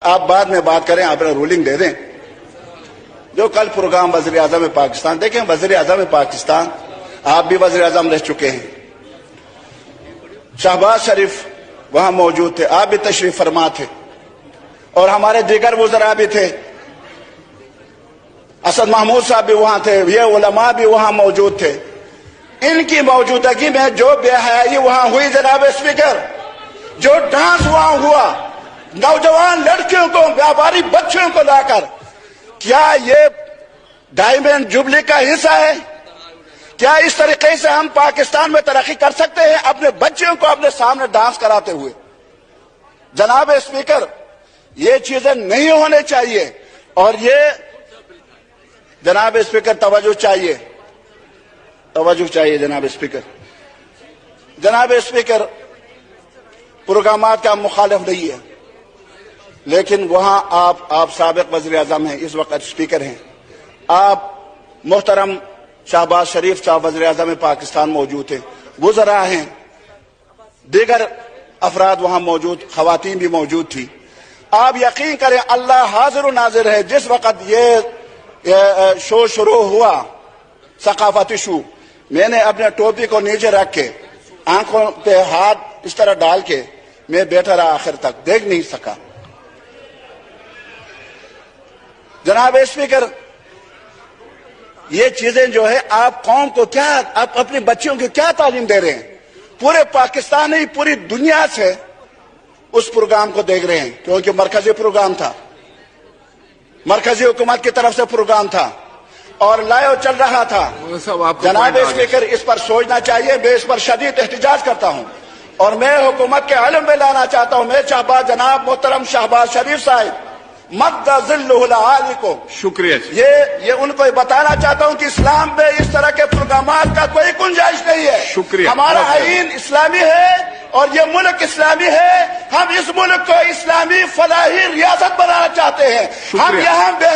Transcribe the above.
آپ بعد میں بات کریں, آپ نے رولنگ دے دیں. جو کل پروگرام وزیر اعظم پاکستان, دیکھیں وزیر اعظم پاکستان آپ بھی وزیر اعظم رہ چکے ہیں, شہباز شریف وہاں موجود تھے, آپ بھی تشریف فرما تھے, اور ہمارے دیگر وزراء بھی تھے, اسد محمود صاحب بھی وہاں تھے, یہ علماء بھی وہاں موجود تھے. ان کی موجودگی میں جو بے حیائی وہاں ہوئی جناب اسپیکر, جو ڈانس وہاں ہوا نوجوان لڑکیوں کو, بیاباری بچوں کو لا کر, کیا یہ ڈائمنڈ جبلی کا حصہ ہے؟ کیا اس طریقے سے ہم پاکستان میں ترقی کر سکتے ہیں اپنے بچوں کو اپنے سامنے ڈانس کراتے ہوئے؟ جناب اسپیکر, یہ چیزیں نہیں ہونے چاہیے, اور یہ جناب اسپیکر توجہ چاہیے جناب اسپیکر. جناب اسپیکر, پروگرامات کا مخالف نہیں ہے, لیکن وہاں آپ سابق وزیر اعظم ہیں, اس وقت اسپیکر ہیں, آپ محترم شہباز شریف صاحب وزیر اعظم پاکستان موجود ہیں, وزراء ہیں, دیگر افراد وہاں موجود, خواتین بھی موجود تھی. آپ یقین کریں اللہ حاضر و ناظر ہے, جس وقت یہ شو شروع ہوا, ثقافتی شو, میں نے اپنے ٹوپی کو نیچے رکھ کے آنکھوں پہ ہاتھ اس طرح ڈال کے میں بیٹھا رہا, آخر تک دیکھ نہیں سکا. جناب اسپیکر, یہ چیزیں جو ہے آپ قوم کو کیا, آپ اپنے بچوں کو کیا تعلیم دے رہے ہیں؟ پورے پاکستان نہیں پوری دنیا سے اس پروگرام کو دیکھ رہے ہیں, کیونکہ مرکزی پروگرام تھا, مرکزی حکومت کی طرف سے پروگرام تھا اور لائیو چل رہا تھا. جناب اسپیکر, اس پر سوچنا چاہیے. میں اس پر شدید احتجاج کرتا ہوں اور میں حکومت کے علم میں لانا چاہتا ہوں. میں جناب محترم شہباز شریف صاحب مد ذلہ العالی کو شکریہ, یہ ان کو بتانا چاہتا ہوں کہ اسلام میں اس طرح کے پروگرامات کا کوئی گنجائش نہیں ہے. شکریہ. ہمارا آئین اسلامی ہے اور یہ ملک اسلامی ہے. ہم اس ملک کو اسلامی فلاحی ریاست بنانا چاہتے ہیں. ہم یہاں بے